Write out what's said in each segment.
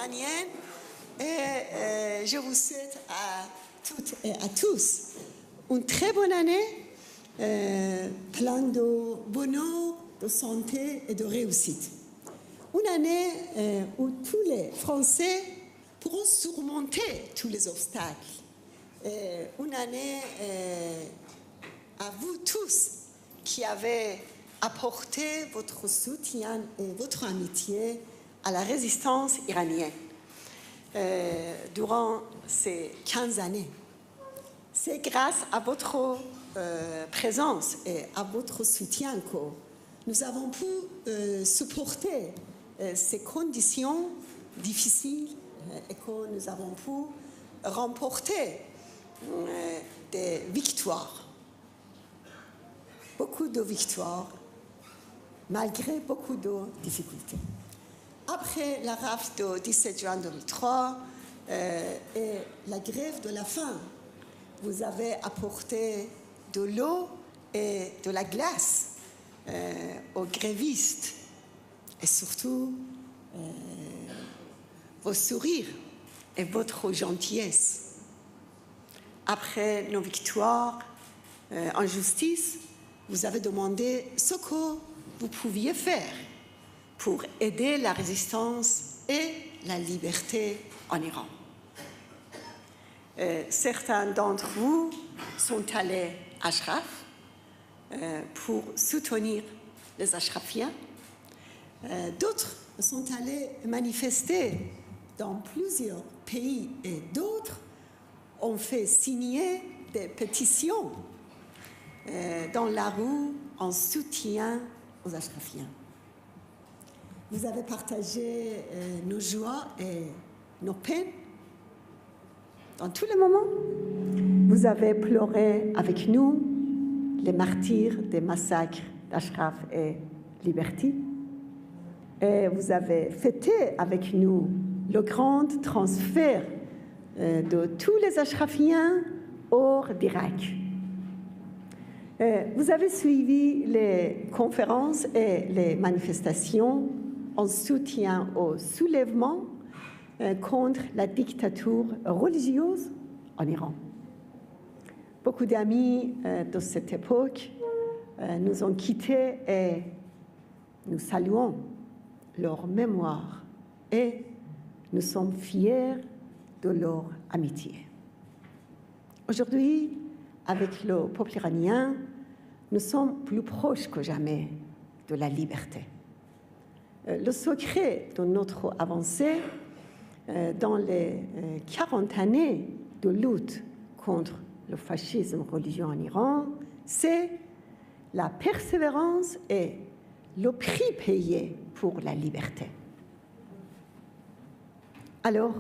iranienne et je vous souhaite à toutes et à tous une très bonne année, plein de bonheur, de santé et de réussite. Une année où tous les Français pourront surmonter tous les obstacles. Une année à vous tous qui avez apporté votre soutien et votre amitié à la résistance iranienne durant ces 15 années. C'est grâce à votre présence et à votre soutien que nous avons pu supporter ces conditions difficiles et que nous avons pu remporter des victoires. Beaucoup de victoires, malgré beaucoup de difficultés. Après la rafle du 17 juin 2003 et la grève de la faim, vous avez apporté de l'eau et de la glace aux grévistes et surtout vos sourires et votre gentillesse. Après nos victoires en justice, vous avez demandé ce que vous pouviez faire pour aider la résistance et la liberté en Iran. Certains d'entre vous sont allés à Ashraf pour soutenir les Ashrafiens. D'autres sont allés manifester dans plusieurs pays et d'autres ont fait signer des pétitions dans la rue en soutien aux Ashrafiens. Vous avez partagé nos joies et nos peines dans tous les moments. Vous avez pleuré avec nous les martyrs des massacres d'Ashraf et Liberty. Et vous avez fêté avec nous le grand transfert de tous les Ashrafiens hors d'Irak. Vous avez suivi les conférences et les manifestations en soutien au soulèvement contre la dictature religieuse en Iran. Beaucoup d'amis de cette époque nous ont quittés et nous saluons leur mémoire et nous sommes fiers de leur amitié. Aujourd'hui, avec le peuple iranien, nous sommes plus proches que jamais de la liberté. Le secret de notre avancée dans les 40 années de lutte contre le fascisme religieux en Iran, c'est la persévérance et le prix payé pour la liberté. Alors,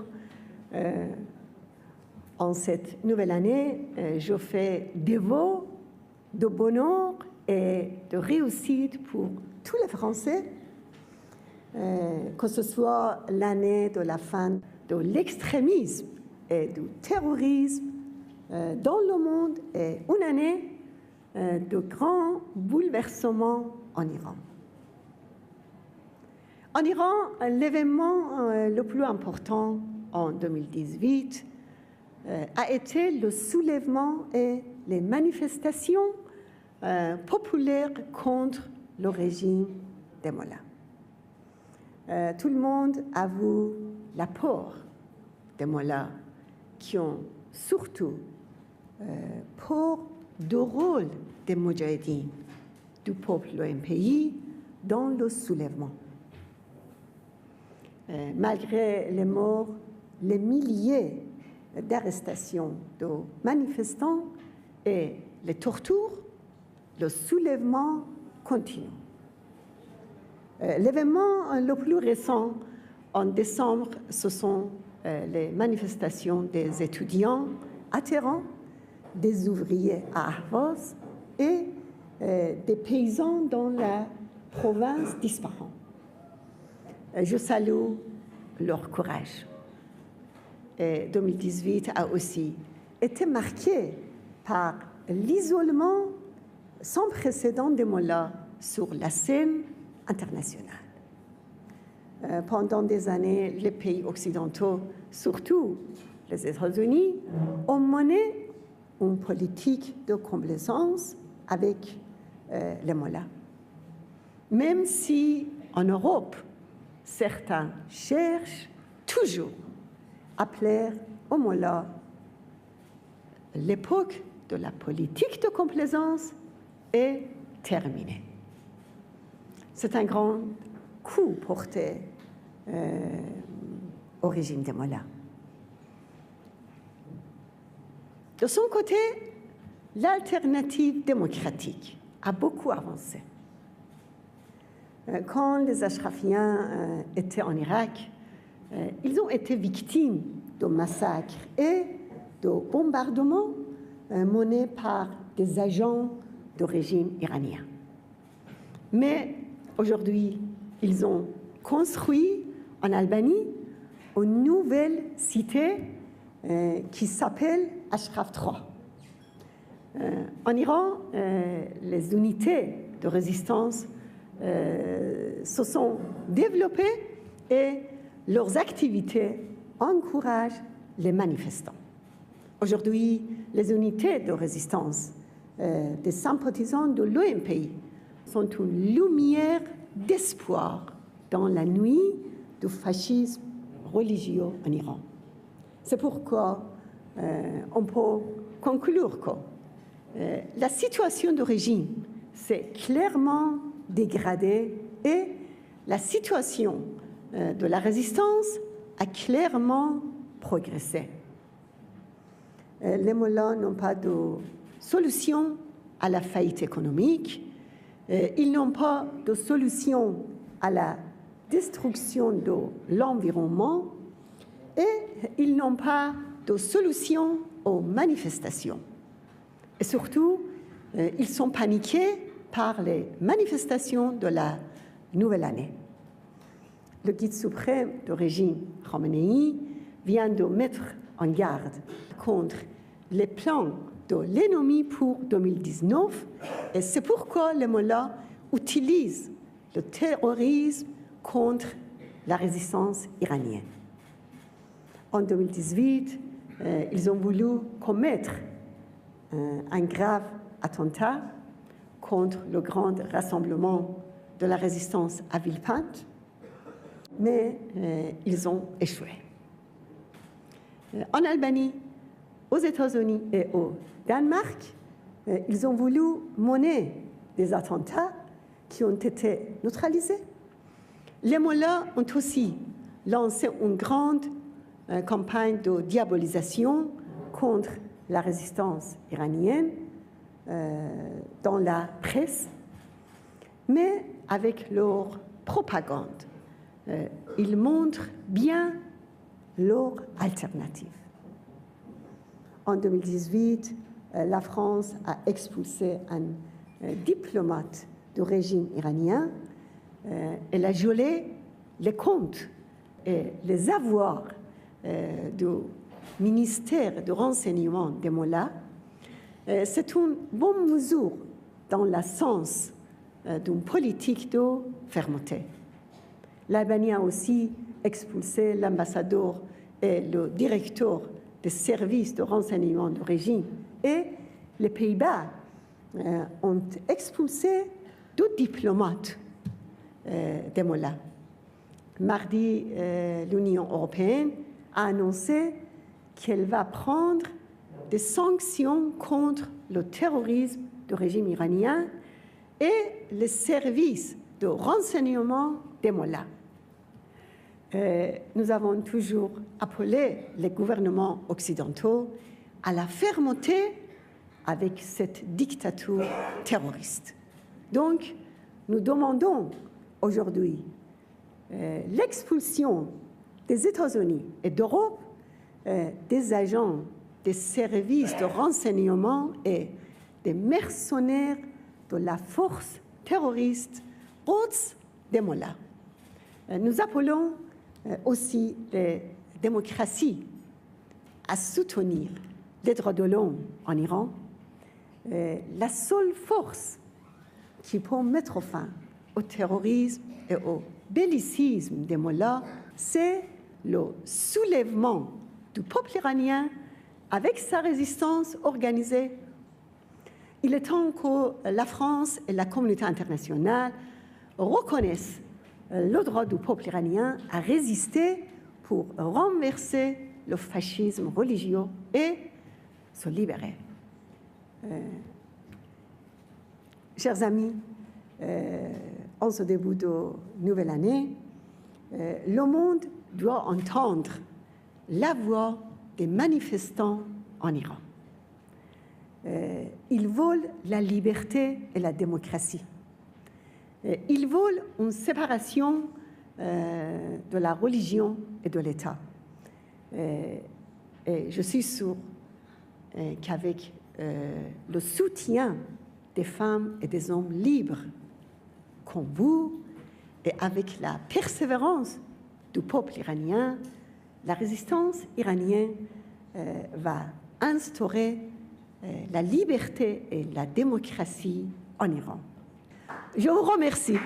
en cette nouvelle année, je fais des vœux de bonheur et de réussite pour tous les Français, que ce soit l'année de la fin de l'extrémisme et du terrorisme dans le monde et une année de grands bouleversements en Iran. En Iran, l'événement le plus important en 2018 a été le soulèvement et les manifestations populaires contre le régime des mollahs. Tout le monde avoue l'apport des mollahs qui ont surtout peur du rôle des moudjahidines du peuple de pays dans le soulèvement. Malgré les morts, les milliers d'arrestations de manifestants et les tortures, le soulèvement continue. L'événement le plus récent en décembre, ce sont les manifestations des étudiants à Téhéran, des ouvriers à Ahvaz et des paysans dans la province d'Ispahan. Je salue leur courage. Et 2018 a aussi été marqué par l'isolement sans précédent des mollahs sur la scène internationale. pendant des années, les pays occidentaux, surtout les États-Unis, ont mené une politique de complaisance avec les mollahs. Même si en Europe, certains cherchent toujours à plaire aux mollahs, l'époque de la politique de complaisance est terminée. C'est un grand coup porté au régime des mollahs. De son côté, l'alternative démocratique a beaucoup avancé. Quand les Ashrafiens étaient en Irak, ils ont été victimes de massacres et de bombardements menés par des agents du régime iranien. Mais aujourd'hui, ils ont construit en Albanie une nouvelle cité qui s'appelle Ashraf III. En Iran, les unités de résistance se sont développées et leurs activités encouragent les manifestants. Aujourd'hui, les unités de résistance des sympathisants de l'OMPI sont une lumière d'espoir dans la nuit du fascisme religieux en Iran. C'est pourquoi on peut conclure que la situation du régime s'est clairement dégradée et la situation de la résistance a clairement progressé. Les mollahs n'ont pas de solution à la faillite économique, ils n'ont pas de solution à la destruction de l'environnement et ils n'ont pas de solution aux manifestations. Et surtout, ils sont paniqués par les manifestations de la nouvelle année. Le guide suprême du régime Khamenei vient de mettre en garde contre les plans de l'ennemi pour 2019 et c'est pourquoi les mollahs utilisent le terrorisme contre la résistance iranienne. En 2018, ils ont voulu commettre un grave attentat contre le grand rassemblement de la résistance à Villepinte, mais ils ont échoué. En Albanie, aux États-Unis et au Danemark, ils ont voulu mener des attentats qui ont été neutralisés. Les mollahs ont aussi lancé une grande campagne de diabolisation contre la résistance iranienne dans la presse, mais avec leur propagande, ils montrent bien leur alternative. En 2018, la France a expulsé un diplomate du régime iranien. Elle a gelé les comptes et les avoirs du ministère de renseignement des mollahs. C'est une bonne mesure dans le sens d'une politique de fermeté. L'Albanie a aussi expulsé l'ambassadeur et le directeur des services de renseignement du régime et les Pays-Bas ont expulsé 2 diplomates des mollahs. Mardi, l'Union européenne a annoncé qu'elle va prendre des sanctions contre le terrorisme du régime iranien et les services de renseignement des mollahs. Nous avons toujours appelé les gouvernements occidentaux à la fermeté avec cette dictature terroriste. Donc, nous demandons aujourd'hui l'expulsion des États-Unis et d'Europe des agents des services de renseignement et des mercenaires de la force terroriste Quds des mollahs. Nous appelons aussi les démocraties à soutenir les droits de l'homme en Iran. La seule force qui peut mettre fin au terrorisme et au bellicisme des mollahs, c'est le soulèvement du peuple iranien avec sa résistance organisée. Il est temps que la France et la communauté internationale reconnaissent le droit du peuple iranien à résister pour renverser le fascisme religieux et se libérer. Chers amis, en ce début de nouvelle année, le monde doit entendre la voix des manifestants en Iran. Ils veulent la liberté et la démocratie. Ils veulent une séparation de la religion et de l'État. Et je suis sûre qu'avec le soutien des femmes et des hommes libres comme vous, et avec la persévérance du peuple iranien, la résistance iranienne va instaurer la liberté et la démocratie en Iran. Je vous remercie.